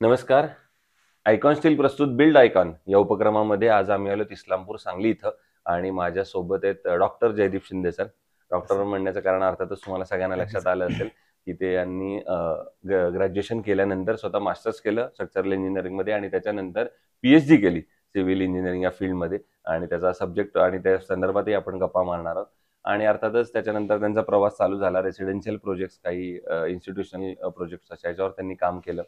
नमस्कार. Icon steel प्रस्तुत build icon या उपक्रमामध्ये आज आम्ही आलो इस्लामपूर सांगली इथं आणि माझ्यासोबत आहेत doctor Jaydeep Shinde sir. Doctor म्हणण्याचं कारण अर्थातच तुम्हाला सगळ्यांना लक्षात आलं असेल की ते यांनी ग्रॅज्युएशन केल्यानंतर स्वतः मास्टर्स केलं स्ट्रक्चरल इंजिनिअरिंगमध्ये आणि त्याच्यानंतर PhD केली सिव्हिल इंजिनिअरिंग या फील्डमध्ये आणि त्याचा सब्जेक्ट आणि त्या संदर्भातही आपण गप्पा मारणार आहोत. आणि अर्थातच त्याच्यानंतर त्यांचा प्रवास चालू झाला. रेसिडेन्शियल प्रोजेक्ट्स, काही इन्स्टिट्यूशनल प्रोजेक्ट्स अशा याच्यावर त्यांनी काम केलं.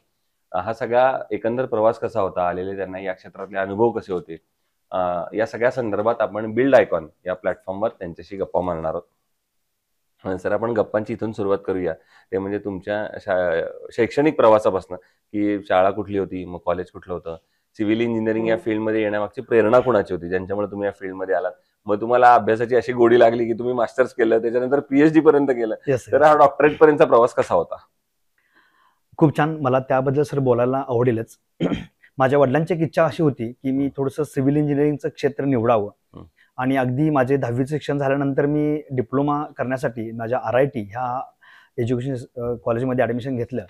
हा सगळा एकंदर प्रवास कसा होता, आलेले त्यांना या क्षेत्रातले अनुभव कसे होते, या सगळ्या संदर्भात आपण बिल्ड आयकॉन या प्लॅटफॉर्मवर त्यांच्याशी गप्पा मारणार आहोत. सर, आपण गप्पांची इथून सुरुवात करूया. ते म्हणजे तुमच्या शैक्षणिक प्रवासापासून, की शाळा कुठली होती, मग कॉलेज कुठलं होतं, सिव्हिल इंजिनिअरिंग या फील्डमध्ये येण्यामागची प्रेरणा कोणाची होती ज्यांच्यामुळे तुम्ही या फील्डमध्ये आलात, मग तुम्हाला अभ्यासाची अशी गोडी लागली की तुम्ही मास्टर्स केलं, त्याच्यानंतर PhD पर्यंत केलं, तर हा डॉक्टरेट पर्यंतचा प्रवास कसा होता? खूप छान. मला त्याबद्दल सर बोलायला आवडेलच. माझ्या वडिलांची एक इच्छा अशी होती की मी थोडंसं सिव्हिल इंजिनिअरिंगचं क्षेत्र निवडावं आणि अगदी माझे 10वीचं शिक्षण झाल्यानंतर मी डिप्लोमा करण्यासाठी माझ्या RIT ह्या एज्युकेशन कॉलेजमध्ये ॲडमिशन घेतलं.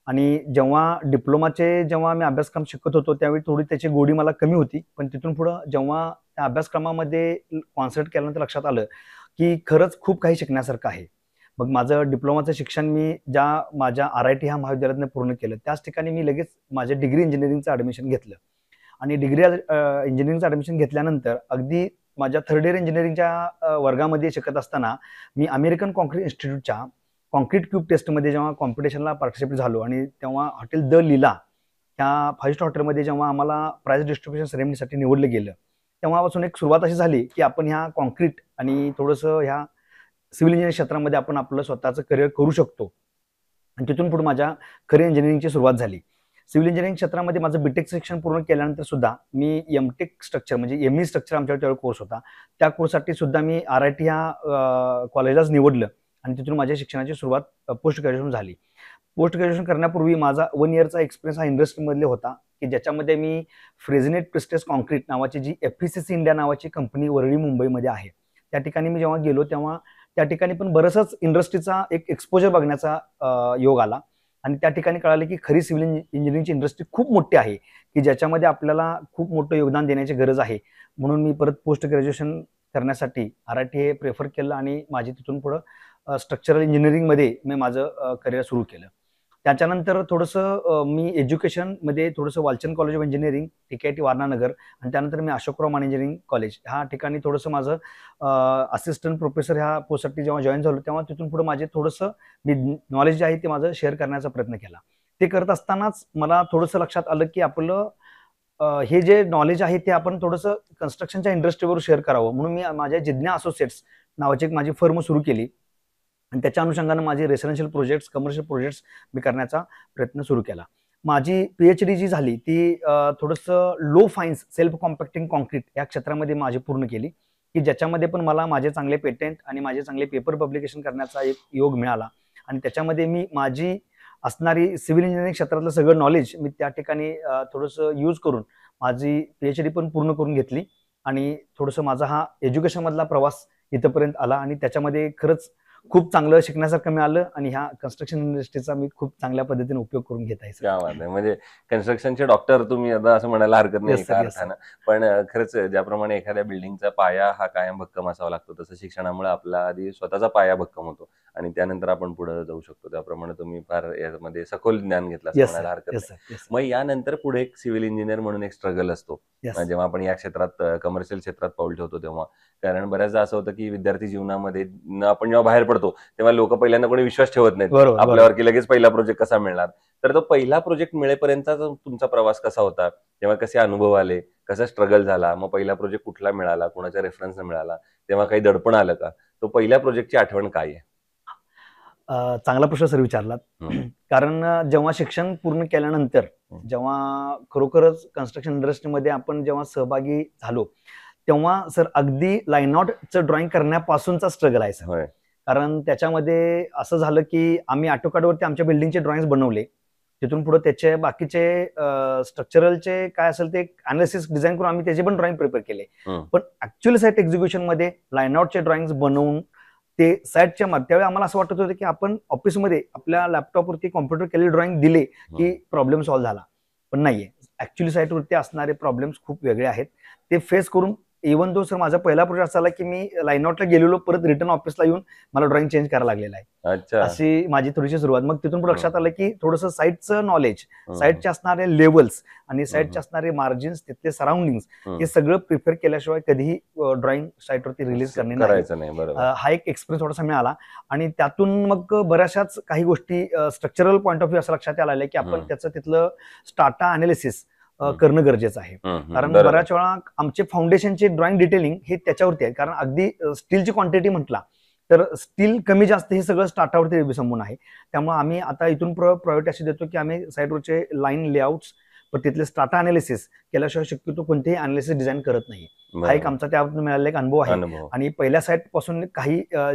आणि जेव्हा मी अभ्यासक्रम शिकत होतो त्यावेळी थोडी त्याची गोडी मला कमी होती, पण तिथून पुढं जेव्हा त्या अभ्यासक्रमामध्ये कॉन्सन्ट्रेट केल्यानंतर लक्षात आलं की खरंच खूप काही शिकण्यासारखं आहे. मग माझं डिप्लोमाचं शिक्षण मी माझ्या RIT ह्या महाविद्यालयातनं पूर्ण केलं. त्याच ठिकाणी मी लगेच माझे डिग्री इंजिनिअरिंगचं ॲडमिशन घेतलं आणि डिग्री इंजिनिअरिंगचं ॲडमिशन घेतल्यानंतर अगदी माझ्या थर्ड इयर इंजिनिअरिंगच्या वर्गामध्ये शिकत असताना मी अमेरिकन कॉन्क्रीट इन्स्टिट्यूटच्या कॉन्क्रीट क्यूब टेस्टमध्ये जेव्हा कॉम्पिटिशनला पार्टिसिपेट झालो आणि तेव्हा हॉटेल द लीला ह्या 5 स्टार हॉटेलमध्ये जेव्हा आम्हाला प्राइज डिस्ट्रीब्युशन सेरेमनीसाठी निवडलं गेलं, तेव्हापासून एक सुरुवात अशी झाली की आपण ह्या कॉन्क्रीट आणि थोडंसं ह्या सिव्हिल इंजिनिअरिंग क्षेत्रामध्ये आपण आपलं स्वतःचं करिअर करू शकतो. आणि तिथून पुढे माझ्या करिअर इंजिनिअरिंगची सुरुवात झाली. सिव्हिल इंजिनिअरिंग क्षेत्रामध्ये माझं BTech शिक्षण पूर्ण केल्यानंतर सुद्धा मी MTech स्ट्रक्चर म्हणजे ME स्ट्रक्चर आमच्याकडे त्यावेळी कोर्स होता, त्या कोर्ससाठी सुद्धा मी RIT ह्या कॉलेजलाच निवडलं आणि तिथून माझ्या शिक्षणाची सुरुवात पोस्ट ग्रॅज्युएशन झाली. पोस्ट ग्रॅज्युएशन करण्यापूर्वी माझा 1 इयरचा एक्सपिरियन्स हा इंडस्ट्रीमधले होता की ज्याच्यामध्ये मी फ्रेझनेट प्रिस्टेस कॉन्क्रीट नावाची जी FECC इंडिया नावाची कंपनी वरळी मुंबईमध्ये आहे, त्या ठिकाणी मी जेव्हा गेलो तेव्हा त्या ठिकाणी पण बरंचसं इंडस्ट्रीचा एक एक्सपोजर बघण्याचा योग आला आणि त्या ठिकाणी कळालं की खरी सिव्हिल इंजिनिअरिंगची इंडस्ट्री खूप मोठी आहे की ज्याच्यामध्ये आपल्याला खूप मोठं योगदान देण्याची गरज आहे. म्हणून मी परत पोस्ट ग्रॅज्युएशन करण्यासाठी RIT हे प्रेफर केलं आणि माझी तिथून पुढं स्ट्रक्चरल इंजिनिअरिंगमध्ये मी माझं करिअर सुरू केलं. त्याच्यानंतर थोडंसं मी एज्युकेशनमध्ये थोडंसं Walchand college of engineering TKIT Warananagar आणि त्यानंतर मी अशोकराव माने इंजिनिअरिंग कॉलेज ह्या ठिकाणी थोडंसं माझं असिस्टंट प्रोफेसर ह्या पोस्टसाठी जेव्हा जॉईन झालो तेव्हा तिथून पुढे माझे थोडंसं मी नॉलेज जे आहे ते माझं शेअर करण्याचा प्रयत्न केला. ते करत असतानाच मला थोडंसं लक्षात आलं की आपलं हे जे नॉलेज आहे ते आपण थोडंसं कन्स्ट्रक्शनच्या इंडस्ट्रीवर शेअर करावं. म्हणून मी माझ्या जिज्ञा असोसिएट्स नावाची एक माझी फर्म सुरू केली आणि त्याच्या अनुषंगानं माझे रेसिडेन्शियल प्रोजेक्ट्स, कमर्शियल प्रोजेक्ट्स मी करण्याचा प्रयत्न सुरू केला. माझी PhD जी झाली ती थोडंसं लो फाईन्स सेल्फ कॉम्पॅक्टिंग कॉन्क्रीट या क्षेत्रामध्ये माझी पूर्ण केली की ज्याच्यामध्ये पण मला माझे चांगले पेटंट आणि माझे चांगले पेपर पब्लिकेशन करण्याचा एक योग मिळाला आणि त्याच्यामध्ये मी माझी असणारी सिव्हिल इंजिनिअरिंग क्षेत्रातलं सगळं नॉलेज मी त्या ठिकाणी थोडंसं यूज करून माझी PhD पण पूर्ण करून घेतली आणि थोडंसं माझा हा एज्युकेशनमधला प्रवास इथंपर्यंत आला आणि त्याच्यामध्ये खरंच खूप चांगलं शिकण्यासारखं मिळालं आणि ह्या कन्स्ट्रक्शन इंडस्ट्रीचा मी खूप चांगल्या पद्धतीने उपयोग करून घेत आहे. क्या बात आहे. म्हणजे कन्स्ट्रक्शनचे डॉक्टर तुम्ही आता असं म्हणायला हरकत नाही एका अर्थानं. पण खरंच ज्याप्रमाणे एखाद्या बिल्डिंगचा पाया हा कायम भक्कम असावा लागतो, तसं शिक्षणामुळे आपला आधी स्वतःचा पाया भक्कम होतो आणि त्यानंतर आपण पुढे जाऊ शकतो. त्याप्रमाणे तुम्ही फार यामध्ये सखोल ज्ञान घेतलं असं म्हणायला हरकत नाही. मग यानंतर पुढे एक सिव्हिल इंजिनियर म्हणून एक स्ट्रगल असतो जेव्हा आपण या क्षेत्रात कमर्शियल क्षेत्रात पाऊल ठेवतो तेव्हा. कारण बऱ्याचदा असं होतं की विद्यार्थी जीवनामध्ये आपण जेव्हा बाहेर पडतो तेव्हा लोक पहिल्यांदा कोणी विश्वास ठेवत नाहीत आपल्यावर की लगेच पहिला प्रोजेक्ट कसा मिळणार. तर तो पहिला प्रोजेक्ट मिळेपर्यंतचा तुमचा प्रवास कसा होता, तेव्हा कसे अनुभव आले, कसा स्ट्रगल झाला, मग पहिला प्रोजेक्ट कुठला मिळाला, कोणाच्या रेफरन्सने मिळाला, तेव्हा काही दडपण आलं का, तो पहिल्या प्रोजेक्टची आठवण काय आहे? चांगला प्रश्न सर विचारलात. कारण जेव्हा शिक्षण पूर्ण केल्यानंतर जेव्हा खरोखरच कन्स्ट्रक्शन इंडस्ट्रीमध्ये आपण जेव्हा सहभागी झालो तेव्हा सर अगदी लाईन आउटचं ड्रॉइंग करण्यापासूनचा स्ट्रगल आहे सर. कारण त्याच्यामध्ये असं झालं की आम्ही ऑटोकॅडवरती आमच्या बिल्डिंगचे ड्रॉइंग्स बनवले, तिथून पुढे त्याचे बाकीचे स्ट्रक्चरलचे काय असेल ते अनालिसिस डिझाईन करून आम्ही त्याचे पण ड्रॉइंग प्रिपेअर केले. पण ऍक्च्युअली साईट एक्झिक्युशनमध्ये लाईन आउटचे ड्रॉइंग्स बनवून ते साईटच्या त्यावेळी आम्हाला असं वाटत होतं की आपण ऑफिसमध्ये आपल्या लॅपटॉपवरती कॉम्प्युटर केलेले ड्रॉइंग दिले की प्रॉब्लेम सॉल्व्ह झाला. पण नाहीये. ऍक्च्युली साईटवरती असणारे प्रॉब्लेम्स खूप वेगळे आहेत. ते फेस करून इव्हन दो सर माझा पहिला प्रोजेक्ट असा की मी लाईन आउटला गेलेलो, परत रिटर्न ऑफिसला येऊन मला ड्रॉइंग चेंज करायला लागलेला आहे. अच्छा. अशी माझी थोडीशी सुरुवात. मग तिथून लक्षात आलं की थोडंसं साईटचं नॉलेज, हम्म. साईटचे असणारे लेवल्स आणि साईटचे असणारे मार्जिन्स, तिथले सराउंडिंग्स हे सगळं प्रिपेअर केल्याशिवाय कधीही ड्रॉइंग साईटवरती रिलीज करायचं नाही. बरोबर. हा एक एक्सपिरियन्स थोडासा मिळाला. आणि त्यातून मग बऱ्याचशाच काही गोष्टी स्ट्रक्चरल पॉईंट ऑफ व्ह्यू असं लक्षात आलं की आपण त्याचं तिथलं स्टाटा अनालिसिस करणं गरजेचं आहे. कारण बऱ्याच वेळा आमचे फाउंडेशनचे ड्रॉइंग डिटेलिंग हे त्याच्यावरती आहे. कारण अगदी स्टीलची क्वांटिटी म्हटला तर स्टील कमी जास्त हे सगळं स्टार्टावरती अवलंबून आहे. त्यामुळे आम्ही आता इथून प्रायोरिटी अशी देतो की आम्ही साईटवरचे लाईन लेआउट्स तिथले स्टाटा अनालिसिस केल्याशिवाय शक्यतो कोणतेही अनालिसिस डिझाईन करत नाही. हा एक आमचा त्यातून मिळालेला एक अनुभव आहे. आणि पहिल्या साईट पासून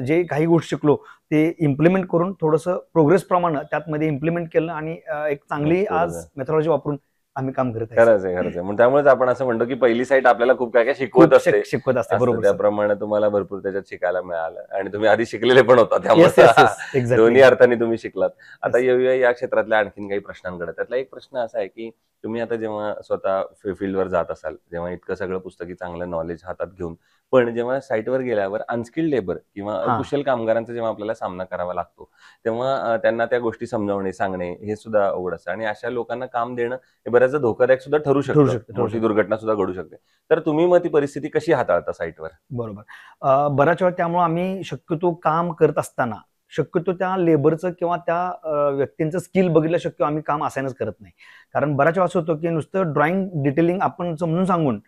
जे काही गोष्टी शिकलो ते इम्प्लिमेंट करून थोडंसं प्रोग्रेस प्रमाणे त्यामध्ये इम्प्लिमेंट केलं आणि एक चांगली आज मेथॉडॉलॉजी वापरून आम्ही काम करत आहे. खरंच आहे. म्हणून त्यामुळेच आपण असं म्हणतो की पहिली साईट आपल्याला खूप काय काय शिकवत असते. बरोबर. त्याप्रमाणे तुम्हाला भरपूर त्याच्यात शिकायला मिळालं आणि तुम्ही आधी शिकलेले पण होता, त्यामुळे दोन्ही अर्थाने तुम्ही शिकलात. आता येऊया या क्षेत्रातल्या आणखीन काही प्रश्नांकडे. त्यातला एक प्रश्न असा आहे की तुम्ही आता जेव्हा स्वतः फील्डवर जात असाल, जेव्हा इतकं सगळं पुस्तकी चांगलं नॉलेज हातात घेऊन, पण जेव्हा साईटवर गेल्यावर अनस्किल्ड लेबर किंवा अकुशल कामगारांचा जेव्हा आपल्याला सामना करावा लागतो, तेव्हा त्यांना त्या गोष्टी समजावणे, सांगणे हे सुद्धा अवघड असतं. आणि अशा लोकांना काम देणं हे बऱ्याचदा धोकादायक सुद्धा ठरू शकतं. मोठी दुर्घटना सुद्धा घडू शकते. तर तुम्ही मग ती परिस्थिती कशी हाताळता साईटवर? बरोबर. बऱ्याच वेळा त्यामुळे आम्ही शक्यतो काम करत असताना शक्यतो त्या लेबरचं किंवा त्या व्यक्तींचं स्किल बघितलं शक्य आम्ही काम असायनच करत नाही. कारण बऱ्याच वेळा असं होतं की नुसतं ड्रॉइंग डिटेलिंग आपण समजून सांगून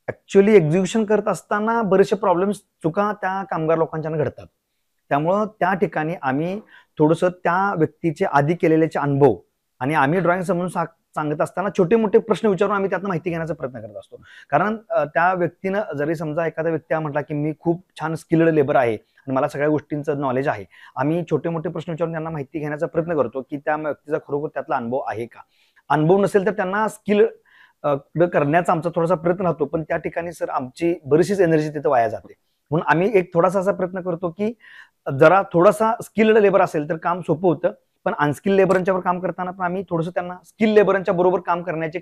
ऍक्च्युअली एक्झिक्युशन करत असताना बरेचसे प्रॉब्लेम्स, चुका त्या कामगार लोकांच्या घडतात. त्यामुळं त्या ठिकाणी आम्ही थोडंसं त्या व्यक्तीचे आधी केलेल्याचे अनुभव आणि आम्ही ड्रॉइंग समजून सांगत असताना छोटे मोठे प्रश्न विचारून आम्ही त्यातनं माहिती घेण्याचा प्रयत्न करत असतो. कारण त्या व्यक्तीनं जरी समजा एखादा व्यक्ती म्हटला की मी खूप छान स्किल्ड लेबर आहे आणि मला सगळ्या गोष्टींचं नॉलेज आहे, आम्ही छोटे मोठे प्रश्न विचारून त्यांना माहिती घेण्याचा प्रयत्न करतो की त्या व्यक्तीचा खरोखर त्यातला अनुभव आहे का. अनुभव नसेल तर त्यांना स्किल करण्याचा आमचा थोडासा प्रयत्न राहतो. पण त्या ठिकाणी सर आमची बरीचशीच एनर्जी तिथे वाया जाते. म्हणून आम्ही एक थोडासा असा प्रयत्न करतो की जरा थोडासा स्किल्ड लेबर असेल तर काम सोपं होतं, पण अनस्किल्ड लेबरांच्यावर काम करताना पण आम्ही थोडंसं त्यांना स्किल लेबरांच्या बरोबर काम करण्याचे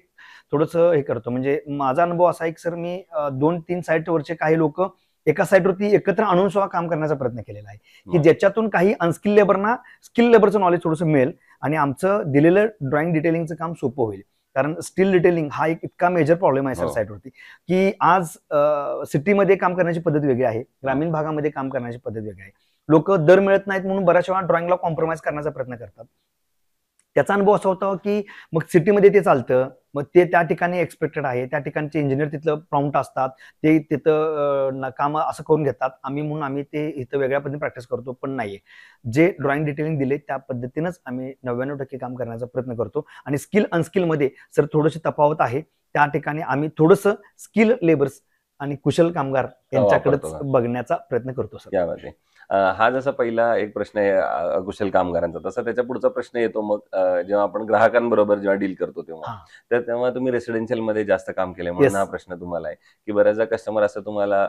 थोडंसं हे करतो. म्हणजे माझा अनुभव असा आहे की सर मी 2-3 साईटवरचे काही लोक एका साईटवरती एकत्र आणून सुद्धा काम करण्याचा प्रयत्न केलेला आहे की ज्याच्यातून काही अनस्किल्ड लेबरना स्किल लेबरचं नॉलेज थोडंसं मिळेल आणि आमचं दिलेलं ड्रॉइंग डिटेलिंगचं काम सोपं होईल. कारण स्टील डिटेलिंग हा एक इतका मेजर प्रॉब्लेम आहे सर साईटवरती की आज सिटीमध्ये काम करण्याची पद्धत वेगळी आहे, ग्रामीण भागामध्ये काम करण्याची पद्धत वेगळी आहे. लोक दर मिळत नाहीत म्हणून बऱ्याच वेळा ड्रॉइंगला कॉम्प्रोमाइज करण्याचा प्रयत्न करतात. त्याचा अनुभव असा होता की मग सिटीमध्ये ते चालतं, मग ते त्या ठिकाणी एक्सपेक्टेड आहे, त्या ठिकाणचे इंजिनियर तिथलं प्रॉम्प्ट असतात, ते तिथं काम असं करून घेतात. म्हणून ते इथं वेगळ्या पद्धतीने प्रॅक्टिस करतो. पण नाहीये, जे ड्रॉइंग डिटेलिंग दिले त्या पद्धतीनंच आम्ही 99% काम करण्याचा प्रयत्न करतो. आणि स्किल अनस्किल मध्ये सर थोडीशी तफावत आहे. त्या ठिकाणी आम्ही थोडंसं स्किल लेबर्स आणि कुशल कामगार यांच्याकडेच बघण्याचा प्रयत्न करतो सर. हा जसा पहिला एक प्रश्न आहे अकुशल कामगारांचा, तसा त्याच्या पुढचा प्रश्न येतो मग जेव्हा आपण ग्राहकांबरोबर जेव्हा डील करतो तेव्हा तुम्ही रेसिडेन्शियल मध्ये जास्त काम केलंय म्हणून हा प्रश्न तुम्हाला आहे की बऱ्याचदा कस्टमर असं तुम्हाला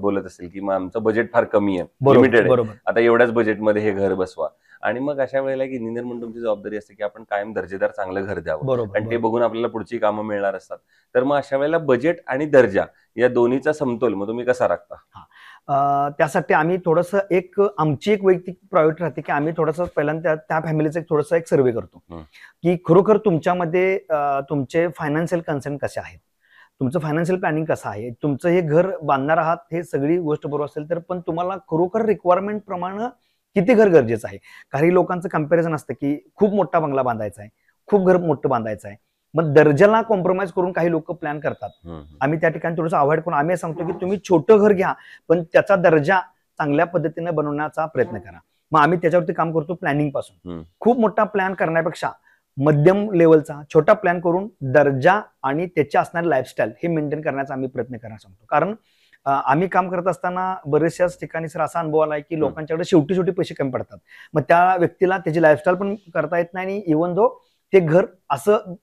बोलत असेल की मग आमचं बजेट फार कमी आहे, लिमिटेड आहे, आता एवढ्याच बजेटमध्ये हे घर बसवा. आणि मग अशा वेळेला एक इंजिनियर म्हणून तुमची जबाबदारी असते की आपण कायम दर्जेदार चांगलं घर द्यावं आणि ते बघून आपल्याला पुढची कामं मिळणार असतात. तर मग अशा वेळेला बजेट आणि दर्जा या दोन्हीचा समतोल मग तुम्ही कसा राखता? त्यासाठी आम्ही थोडंसं आमची एक वैयक्तिक प्रायोरिटी राहते की आम्ही थोडंसं पहिल्यांदा त्या फॅमिलीचा थोडंसं एक सर्वे करतो की खरोखर तुमच्यामध्ये तुमचे फायनान्शियल कन्सर्न कसे आहेत, तुमचं फायनान्शियल प्लॅनिंग कसं आहे, तुमचं हे घर बांधणार आहात हे सगळी गोष्ट बरोबर असेल तर पण तुम्हाला खरोखर रिक्वायरमेंट प्रमाणे किती घर गरजेचं आहे. काही लोकांचं कम्पॅरिझन असतं की खूप मोठा बंगला बांधायचा आहे, खूप घर मोठं बांधायचं आहे, मग दर्जाला कॉम्प्रोमाइज करून काही लोक प्लॅन करतात. आम्ही त्या ठिकाणी थोडंसं अवॉइड करून आम्ही सांगतो की तुम्ही छोटं घर घ्या पण त्याचा दर्जा चांगल्या पद्धतीने बनवण्याचा प्रयत्न करा. मग आम्ही त्याच्यावरती काम करतो प्लॅनिंग पासून. खूप मोठा प्लॅन करण्यापेक्षा मध्यम लेवलचा छोटा प्लॅन करून दर्जा आणि त्याच्या असणारे लाईफस्टाईल हे मेंटेन करण्याचा आम्ही प्रयत्न करायला सांगतो. कारण आम्ही काम करत असताना बरेचशाच ठिकाणी सर असा अनुभव आलाय की लोकांच्याकडे शेवटी पैसे कमी पडतात, मग त्या व्यक्तीला त्याची लाईफस्टाईल पण करता येत नाही आणि इव्हन दो ते घर असं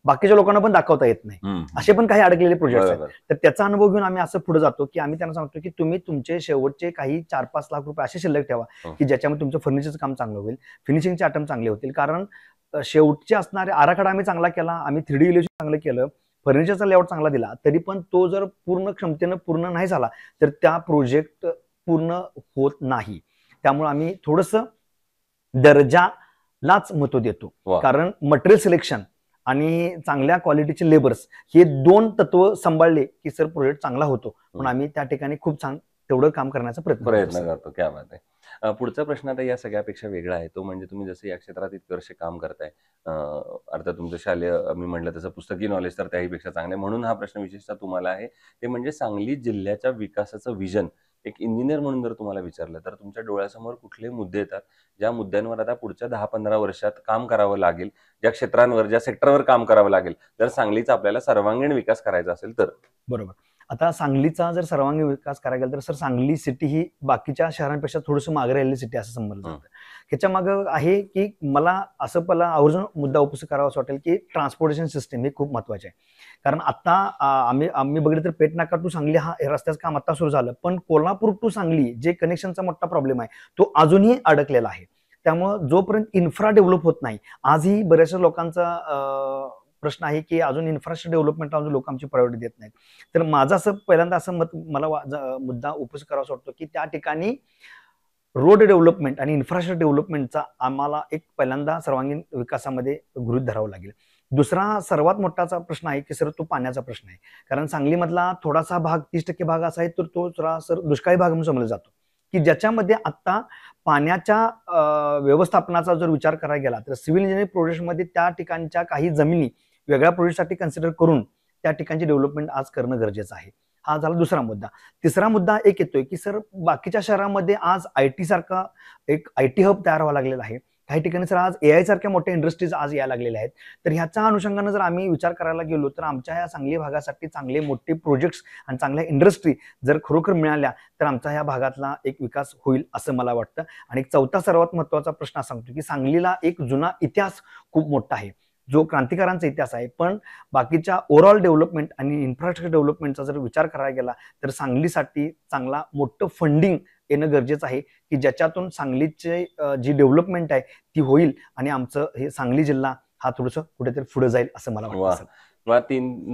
बाकीच्या लोकांना पण दाखवता येत नाही, असे पण काही अडकलेले प्रोजेक्ट आहेत. तर त्याचा अनुभव घेऊन आम्ही असं पुढे जातो की आम्ही त्यांना सांगतो की तुम्ही तुमचे शेवटचे काही 4-5 लाख रुपये असे शिल्लक ठेवा की ज्याच्यामध्ये तुमचं फर्निचरचं काम चांगलं होईल, फिनिशिंगचे आयटम चांगले होतील. कारण शेवटचे असणारे आराखडा आम्ही चांगला केला, आम्ही 3D इल्युशन चांगलं केलं, फर्निचरचा लेआउट चांगला दिला, तरी पण तो जर पूर्ण क्षमतेनं पूर्ण नाही झाला तर त्या प्रोजेक्ट पूर्ण होत नाही. त्यामुळे आम्ही थोडंसं दर्जालाच महत्व देतो. वा. कारण मटेरियल सिलेक्शन आणि चांगल्या क्वालिटीचे लेबर्स हे 2 तत्व सांभाळले की सर प्रोजेक्ट चांगला होतो. पण आम्ही त्या ठिकाणी खूप तेवढं काम करण्याचा प्रयत्न करतो. क्या बात आहे. पुढचा प्रश्न आता या सगळ्यापेक्षा वेगळा आहे. तो म्हणजे तुम्ही जसं या क्षेत्रात इतके वर्ष काम करताय, अर्थात तुमचं शालेय मी म्हटलं तसं पुस्तकी नॉलेज तर त्याहीपेक्षा चांगलं आहे. म्हणून हा प्रश्न विशेषतः तुम्हाला आहे. ते म्हणजे सांगली जिल्ह्याच्या विकासाचं विजन एक इंजिनियर म्हणून जर तुम्हाला विचारलं तर तुमच्या डोळ्यासमोर कुठले मुद्दे येतात, ज्या मुद्द्यांवर आता पुढच्या 10-15 वर्षात काम करावं लागेल, ज्या क्षेत्रांवर, ज्या सेक्टरवर काम करावं लागेल जर सांगलीचा आपल्याला सर्वांगीण विकास करायचा असेल तर? बरोबर. आता सांगलीचा जर सर्वांगीण विकास करायला गेला तर सर सांगली सिटी ही बाकीच्या शहरांपेक्षा थोडंसं मागे राहिलेली सिटी असं समजलं जातं. ह्याच्या मागं आहे की मला असं पहिला आवर्जून मुद्दा उपस्थित करावा असं वाटेल की ट्रान्सपोर्टेशन सिस्टीम हे खूप महत्वाचे आहे. कारण आता आम्ही बघितलं तर पेट नाका टू सांगली हा रस्त्याचं काम आता सुरू झालं, पण कोल्हापूर टू सांगली जे कनेक्शनचा मोठा प्रॉब्लेम आहे तो अजूनही अडकलेला आहे. त्यामुळं जोपर्यंत इन्फ्रा डेव्हलप होत नाही, आजही बऱ्याचशा लोकांचा प्रश्न आहे की अजून इन्फ्रास्ट्रक्चर डेव्हलपमेंटला अजून लोक आमची प्रायोरिटी देत नाहीत. तर माझं असं पहिल्यांदा असं मत मला मुद्दा उपस्थित करावा वाटतो की त्या ठिकाणी रोड डेव्हलपमेंट आणि इन्फ्रास्ट्रक्चर डेव्हलपमेंटचा आम्हाला एक पहिल्यांदा सर्वांगीण विकासामध्ये गृहीत धरावं लागेल. दुसरा सर्वात मोठाचा प्रश्न आहे की सर तो पाण्याचा प्रश्न आहे. कारण सांगलीमधला थोडासा भाग 30% भाग असा आहे तर तो सर दुष्काळी भाग म्हणून समजला जातो की ज्याच्यामध्ये आता पाण्याच्या व्यवस्थापनाचा जर विचार करायला गेला तर सिव्हिल इंजिनिअरिंग प्रोजेक्टमध्ये त्या ठिकाणच्या काही जमिनी वेगळ्या प्रोजेक्टसाठी कन्सिडर करून त्या ठिकाणची डेव्हलपमेंट आज करणं गरजेचं आहे. हा झाला दुसरा मुद्दा. तिसरा मुद्दा एक येतोय की सर बाकीच्या शहरामध्ये आज IT सारखा एक IT हब तयार व्हायला लागलेला आहे. काही ठिकाणी सर आज AI सारख्या मोठ्या इंडस्ट्रीज आज यायला लागलेल्या आहेत. तर ह्याच्या अनुषंगाने जर आम्ही विचार करायला गेलो तर आमच्या ह्या सांगली भागासाठी चांगले मोठे प्रोजेक्ट्स आणि चांगल्या इंडस्ट्री जर खरोखर मिळाल्या तर आमचा ह्या भागातला एक विकास होईल असं मला वाटतं. आणि एक चौथा सर्वात महत्त्वाचा प्रश्न असा सांगतो की सांगलीला एक जुना इतिहास खूप मोठा आहे, जो क्रांतिकारांचा इतिहास आहे. पण बाकीच्या ओव्हरऑल डेव्हलपमेंट आणि इन्फ्रास्ट्रक्चर डेव्हलपमेंटचा जर विचार करायला गेला तर सांगलीसाठी चांगला मोठं फंडिंग येणं गरजेचं आहे की ज्याच्यातून सांगलीचे जी डेव्हलपमेंट आहे ती होईल आणि आमचं हे सांगली जिल्हा हा थोडंसं कुठेतरी पुढे जाईल असं मला वाटतं.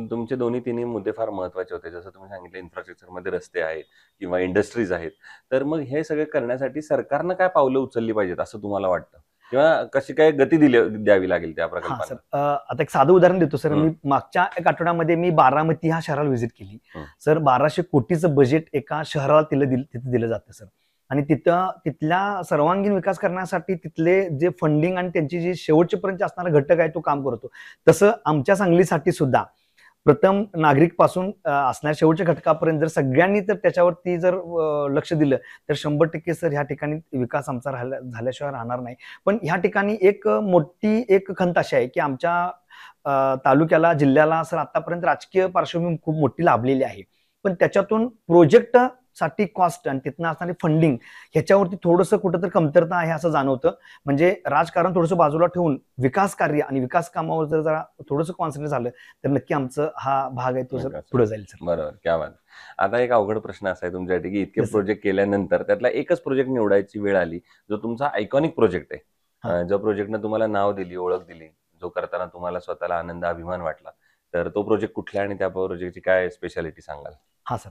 तुमचे तिन्ही मुद्दे फार महत्वाचे होते. जसं तुम्ही सांगितलं इन्फ्रास्ट्रक्चरमध्ये रस्ते आहेत किंवा इंडस्ट्रीज आहेत, तर मग हे सगळे करण्यासाठी सरकारनं काय पावलं उचलली पाहिजेत असं तुम्हाला वाटतं, किंवा कशी काय गती द्यावी लागेल त्या प्रकल्पाला? आता एक साधं उदाहरण देतो सर. मी मागच्या एक आठवड्यामध्ये मी बारामती ह्या शहराला व्हिजिट केली. सर 1200 कोटीचं बजेट एका शहराला तिथे दिलं जातं सर. आणि तिथल्या सर्वांगीण विकास करण्यासाठी तिथले जे फंडिंग आणि त्यांची जी शेवटचेपर्यंत असणारा घटक आहे तो काम करतो. तसं आमच्या सांगलीसाठी सुद्धा प्रथम नागरिक पासून असणाऱ्या शेवटच्या घटकापर्यंत जर सगळ्यांनी तर त्याच्यावरती जर लक्ष दिलं तर 100% सर ह्या ठिकाणी विकास आमचा झाल्याशिवाय राहणार नाही. पण ह्या ठिकाणी एक मोठी एक खंत अशी आहे की आमच्या तालुक्याला, जिल्ह्याला सर आतापर्यंत राजकीय पार्श्वभूमी खूप मोठी लाभलेली आहे. पण त्याच्यातून प्रोजेक्ट साठी कॉस्ट आणि तिथनं असणारी फंडिंग ह्याच्यावरती थोडंसं कुठंतरी कमतरता आहे असं जाणवतं. म्हणजे राजकारण थोडंसं बाजूला ठेवून विकास कार्य आणि विकास कामावर जर जरा थोडंसं कॉन्सन्ट्रेट झालं तर नक्की आमचं हा भाग आहे तो जर पुढे जाईल सर. बरोबर. क्या बात. आता एक अवघड प्रश्न असा आहे तुमच्यासाठी की इतके प्रोजेक्ट केल्यानंतर त्यातला एकच प्रोजेक्ट निवडायची वेळ आली जो तुमचा आयकॉनिक प्रोजेक्ट आहे, जो प्रोजेक्टनं तुम्हाला नाव दिली, ओळख दिली, जो करताना तुम्हाला स्वतःला आनंद, अभिमान वाटला, तर तो प्रोजेक्ट कुठला आणि त्या प्रोजेक्टची काय स्पेशालिटी सांगाल? हा सर.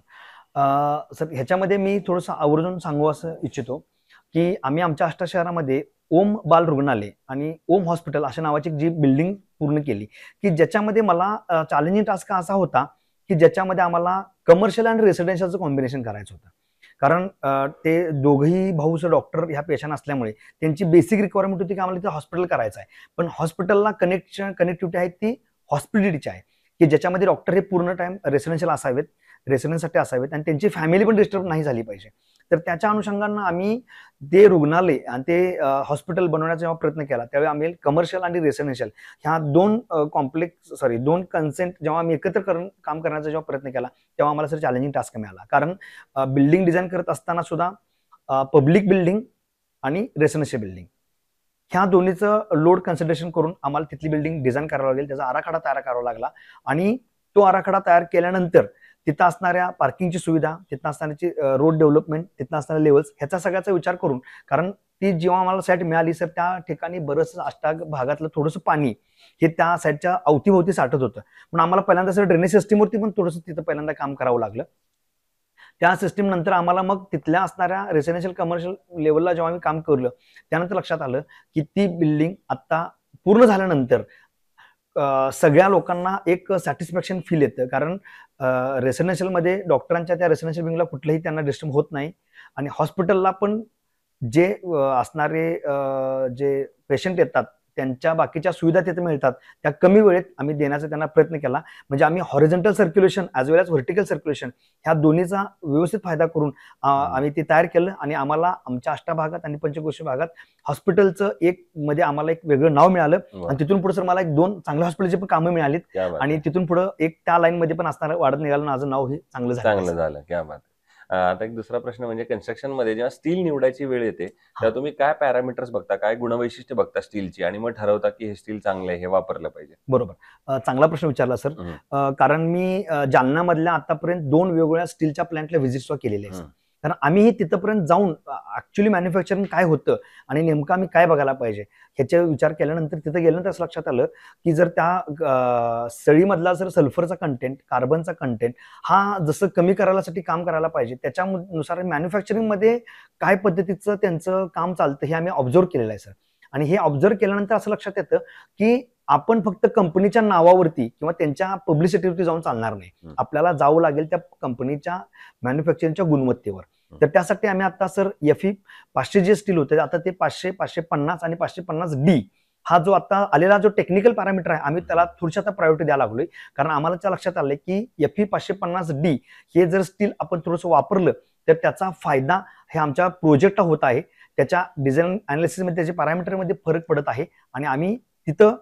सर ह्याच्यामध्ये मी थोडंसं आवर्जून सांगू असं इच्छितो की आम्ही आमच्या आष्टा शहरामध्ये ओम बाल रुग्णालय आणि ओम हॉस्पिटल अशा नावाची जी बिल्डिंग पूर्ण केली की ज्याच्यामध्ये मला चॅलेंजिंग टास्क असा होता की ज्याच्यामध्ये आम्हाला कमर्शियल आणि रेसिडेन्शियलचं कॉम्बिनेशन करायचं होतं. कारण ते दोघंही भाऊ डॉक्टर ह्या पेशंट असल्यामुळे त्यांची बेसिक रिक्वायरमेंट होती की आम्हाला तिथे हॉस्पिटल करायचं आहे. पण हॉस्पिटलला कनेक्टिव्हिटी आहे ती हॉस्पिटॅलिटीची आहे की ज्याच्यामध्ये डॉक्टर हे पूर्ण टाइम रेसिडेन्ससाठी असावेत आणि त्यांची फॅमिली पण डिस्टर्ब नाही झाली पाहिजे. तर त्याच्या अनुषंगानं आम्ही ते रुग्णालय आणि ते हॉस्पिटल बनवण्याचा जेव्हा प्रयत्न केला त्यावेळी आम्ही कमर्शियल आणि रेसिडेन्शियल ह्या दोन कन्सेंट जेव्हा आम्ही एकत्र काम करण्याचा जेव्हा प्रयत्न केला तेव्हा आम्हाला सर चॅलेंजिंग टास्क मिळाला. कारण बिल्डिंग डिझाईन करत असताना सुद्धा पब्लिक बिल्डिंग आणि रेसिडेन्शियल बिल्डिंग ह्या दोन्हीचं लोड कन्सिडरेशन करून आम्हाला तिथली बिल्डिंग डिझाईन करावं लागेल, त्याचा आराखडा तयार करावा लागला. आणि तो आराखडा तयार केल्यानंतर तिथं असणाऱ्या पार्किंगची सुविधा, तिथं असणाऱ्याची रोड डेव्हलपमेंट, तिथं असणाऱ्या लेवल्स, ह्याचा सगळ्याचा विचार करून, कारण ती जेव्हा आम्हाला साईट मिळाली सर, त्या ठिकाणी बरंच अष्टाग भागातलं थोडंसं पाणी हे त्या साईटच्या अवतीभोवती साठत होतं. पण आम्हाला पहिल्यांदा सर ड्रेनेज सिस्टीमवरती पण थोडंसं तिथं पहिल्यांदा काम करावं लागलं. त्या सिस्टीम नंतर आम्हाला मग तिथल्या असणाऱ्या रेसिडेन्शियल कमर्शियल लेवलला जेव्हा आम्ही काम केलं, त्यानंतर लक्षात आलं की ती बिल्डिंग आता पूर्ण झाल्यानंतर सगळ्या लोकांना एक सॅटिस्फॅक्शन फील येतं. कारण रेसिडेन्शियलमध्ये डॉक्टरांच्या त्या रेसिडेन्शियल बिल्डिंगला कुठलंही त्यांना डिस्टर्ब होत नाही, आणि हॉस्पिटलला पण जे असणारे जे पेशंट येतात त्यांच्या बाकीच्या सुविधा तिथे मिळतात, त्या कमी वेळेत आम्ही देण्याचा त्यांना प्रयत्न केला. म्हणजे आम्ही हॉरिझॉन्टल सर्क्युलेशन ॲज वेल एज व्हर्टिकल सर्क्युलेशन ह्या दोन्हीचा व्यवस्थित फायदा करून आम्ही ते तयार केलं, आणि आम्हाला आमच्या अष्टभागात आणि पंचक्रोशी भागात हॉस्पिटलचं मध्ये आम्हाला एक वेगळं नाव मिळालं. आणि तिथून पुढे सर मला 1-2 चांगल्या हॉस्पिटलची पण कामं मिळालीत, आणि तिथून पुढे एक त्या लाईन मध्ये पण असणारं वाढत निघालं, माझं नाव हे चांगलं झालं. क्या बात. आता एक दुसरा प्रश्न म्हणजे कन्स्ट्रक्शन मध्ये जेव्हा स्टील निवडायची वेळ येते तेव्हा तुम्ही काय पॅरामीटर्स बघता, काय गुणवैशिष्ट्य बघता स्टीलची, आणि मग ठरवता की हे स्टील चांगलं आहे, हे वापरलं पाहिजे? बरोबर, चांगला प्रश्न विचारला सर. कारण मी जालन्यामधल्या आतापर्यंत 2 वेगवेगळ्या स्टीलच्या प्लॅन्टला व्हिजिट केलेले आहेत. कारण आम्ही तिथंपर्यंत जाऊन ऍक्च्युली मॅन्युफॅक्चरिंग काय होतं आणि नेमकं आम्ही काय बघायला पाहिजे ह्याचा विचार केल्यानंतर तिथं गेल्यानंतर असं लक्षात आलं की जर त्या सळीमधला जर सल्फरचा कंटेंट, कार्बनचा कंटेंट हा जसं कमी करायसाठी काम करायला पाहिजे, त्याच्यानुसार मॅन्युफॅक्चरिंग मध्ये काय पद्धतीचं त्यांचं काम चालतं हे आम्ही ऑब्झर्व्ह केलेलं आहे सर. आणि हे ऑब्झर्व्ह केल्यानंतर असं लक्षात येतं की आपण फक्त कंपनीच्या नावावरती किंवा त्यांच्या पब्लिसिटीवरती जाऊन चालणार नाही, आपल्याला जावं लागेल त्या कंपनीच्या मॅन्युफॅक्चरिंगच्या गुणवत्तेवर. तर त्यासाठी आम्ही आता सर FE 500 जे स्टील होते आता ते 500, 550 आणि 550D हा जो आता आलेला जो टेक्निकल पॅरामीटर आहे आम्ही त्याला थोडीशी आता प्रायोरिटी द्यायला लागलोय. कारण आम्हाला त्या लक्षात आलंय की FE 550D हे जर स्टील आपण थोडंसं वापरलं तर त्याचा फायदा हे आमच्या प्रोजेक्टला होत आहे, त्याच्या डिझाईन अनालिसिसमध्ये त्याच्या पॅरामीटरमध्ये फरक पडत आहे, आणि आम्ही तिथं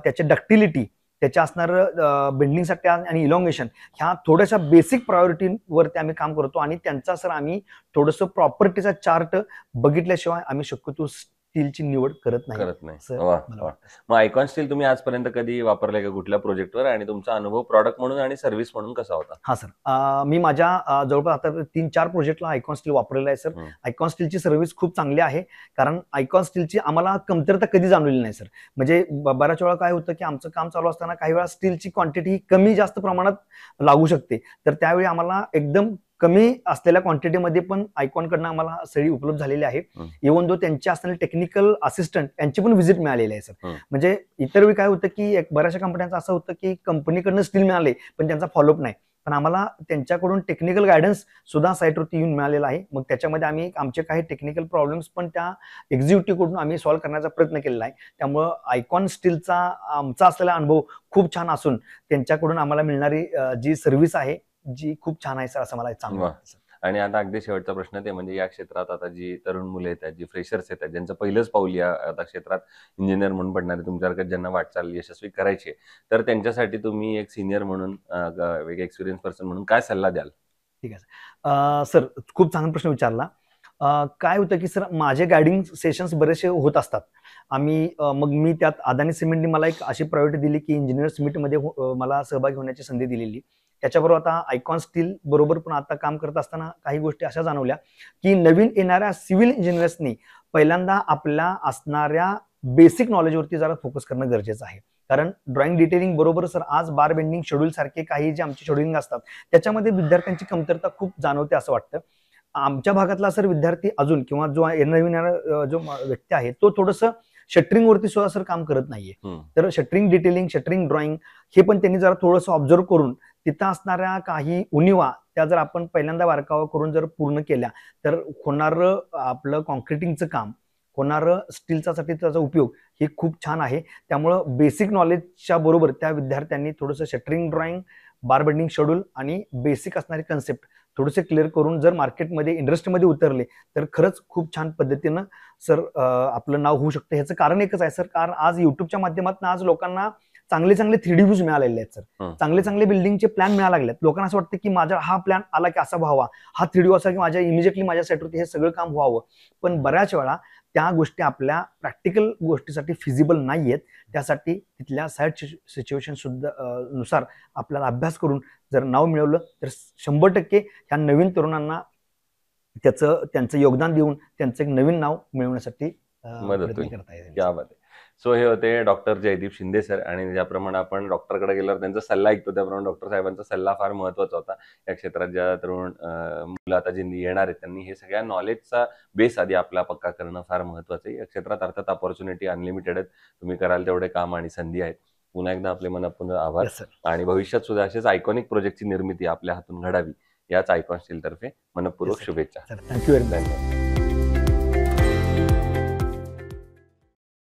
त्याची डक्टिलिटी, त्याच्या असणारं बेंडिंगसाठी आणि इलॉंगेशन ह्या थोड्याशा बेसिक प्रायोरिटीवरती आम्ही काम करतो. आणि त्यांचा सर आम्ही थोडंसं प्रॉपर्टीचा चार्ट बघितल्याशिवाय आम्ही शक्यतो स्टीलची निवड करत नाही. मग आयकॉन स्टील तुम्ही आजपर्यंत कधी वापरलंय का कुठल्या प्रोजेक्टवर, आणि तुमचा अनुभव प्रॉडक्ट म्हणून आणि सर्व्हिस म्हणून कसा होता? हा सर, मी माझ्या जवळपास आता 3-4 प्रोजेक्टला आयकॉन स्टील वापरलेलं आहे सर. आयकॉन स्टीलची सर्व्हिस खूप चांगली आहे, कारण आयकॉन स्टीलची आम्हाला कमतरता कधी जाणवली नाही सर. म्हणजे बऱ्याच वेळा काय होतं की आमचं काम चालू असताना काही वेळा स्टीलची क्वांटिटी ही कमी जास्त प्रमाणात लागू शकते, तर त्यावेळी आम्हाला एकदम कमी असलेल्या क्वांटिटीमध्ये पण आयकॉनकडनं आम्हाला सळी उपलब्ध झालेली आहे. इव्हन दो त्यांचे असणारे टेक्निकल असिस्टंट यांची पण व्हिजिट मिळालेली आहे सर. म्हणजे इतर वेळी काय होतं की बऱ्याचशा कंपन्यांचं असं होतं की कंपनीकडनं स्टील मिळाले पण त्यांचा फॉलोअप नाही, पण आम्हाला त्यांच्याकडून टेक्निकल गायडन्स सुद्धा साईटवरती येऊन मिळालेला आहे. मग त्याच्यामध्ये आम्ही आमचे काही टेक्निकल प्रॉब्लेम्स पण त्या एक्झिक्युटिव्हकडून आम्ही सॉल्व्ह करण्याचा प्रयत्न केलेला आहे. त्यामुळं आयकॉन स्टीलचा आमचा असलेला अनुभव खूप छान असून त्यांच्याकडून आम्हाला मिळणारी जी सर्व्हिस आहे जी खूप छान आहे सर, असं मला चांगलं वाटतं. आणि आता अगदी शेवटचा प्रश्न ते म्हणजे या क्षेत्रात आता जी तरुण मुलं येतात, जी फ्रेशर्स येतात, ज्यांचं पहिलंच पाऊल या आता क्षेत्रात इंजिनियर म्हणून पडणारे तुमच्यासारखं ज्यांना वाटचाल यशस्वी करायची, तर त्यांच्यासाठी तुम्ही एक सिनियर म्हणून एक एक्सपिरियन्स पर्सन म्हणून काय सल्ला द्याल? ठीक आहे सर, खूप चांगला प्रश्न विचारला. काय होतं की सर माझे गायडिंग सेशन्स बरेचसे होत असतात. मग मी त्यात अदानी सिमेंटनी मला एक अशी प्रायोरिटी दिली की इंजिनियर्स मीटमध्ये मला सहभागी होण्याची संधी दिलेली. त्याच्याबरोबर आता आयकॉन स्टील बरोबर पण आता काम करत असताना काही गोष्टी अशा जाणवल्या की नवीन येणाऱ्या सिव्हिल इंजिनियर्सनी पहिल्यांदा आपल्या असणाऱ्या बेसिक नॉलेजवरती जरा फोकस करणं गरजेचं आहे. कारण ड्रॉइंग डिटेलिंग बरोबर सर आज बार बेंडिंग शेड्यूल सारखे काही जे आमचे शेड्युलिंग असतात त्याच्यामध्ये विद्यार्थ्यांची कमतरता खूप जाणवते असं वाटतं. आमच्या भागातला सर विद्यार्थी अजून किंवा जो नवीन जो व्यक्ती आहे तो थोडंसं शटरिंग वरती सुद्धा सर काम करत नाहीये. तर शटरिंग डिटेलिंग, शटरिंग ड्रॉइंग हे पण त्यांनी जरा थोडंसं ऑब्झर्व्ह करून तिथं असणाऱ्या काही उणिवा त्या जर आपण पहिल्यांदा बारकावा करून जर पूर्ण केल्या तर होणारं आपलं कॉन्क्रिटिंगचं काम, होणारं स्टीलचा त्याचा उपयोग हे खूप छान आहे. त्यामुळं बेसिक नॉलेजच्या बरोबर त्या विद्यार्थ्यांनी थोडंसं शटरिंग ड्रॉइंग, बार बेंडिंग शेड्यूल आणि बेसिक असणारे कन्सेप्ट थोडेसे क्लिअर करून जर मार्केटमध्ये इंडस्ट्रीमध्ये उतरले तर खरंच खूप छान पद्धतीनं सर आपलं नाव होऊ शकतं. ह्याचं कारण एकच आहे सर, कारण आज युट्यूबच्या माध्यमातून आज लोकांना चांगले 3D व्ह्यूज मिळालेले आहेत सर. चांगले बिल्डिंगचे प्लॅन मिळायला लागलेत. लोकांना असं वाटतं की माझा हा प्लॅन आला की असा व्हावा, हा 3D असा की माझ्या इमिजिएटली माझ्या साईटवरती हे सगळं काम व्हावं. पण बऱ्याच वेळा त्या गोष्टी आपल्या प्रॅक्टिकल गोष्टीसाठी फिजिबल नाही आहेत. त्यासाठी तिथल्या साईड सिच्युएशन सुद्धा नुसार आपल्याला अभ्यास करून जर नाव मिळवलं तर 100% ह्या नवीन तरुणांना त्यांचं योगदान देऊन त्यांचं एक नवीन नाव मिळवण्यासाठी मदत प्रयत्न होईल. करता येईल. क्या बात आहे. सो हे होते डॉक्टर जयदीप शिंदे सर, आणि ज्याप्रमाणे आपण डॉक्टरकडे गेल्यावर त्यांचा सल्ला ऐकतो त्याप्रमाणे डॉक्टर साहेबांचा सल्ला फार महत्वाचा होता. या क्षेत्रात ज्या तरुण मुलं आता जी येणार आहेत त्यांनी हे सगळ्या नॉलेजचा बेस आधी आपला पक्का करणं फार महत्वाचं आहे. या क्षेत्रात अर्थात अपॉर्च्युनिटी अनलिमिटेड आहेत. तुम्ही कराल तेवढे काम आणि संधी आहेत. पुन्हा एकदा आपले मनपूर्ण आभार. Yes, sir. आणि भविष्यात सुद्धा असेच आयकॉनिक प्रोजेक्टची निर्मिती आपल्या हातून घडावी याच आयकॉन स्टील तर्फे मनपूर्वक Yes, sir. शुभेच्छा. Sir, thank you very much. धन्यवाद.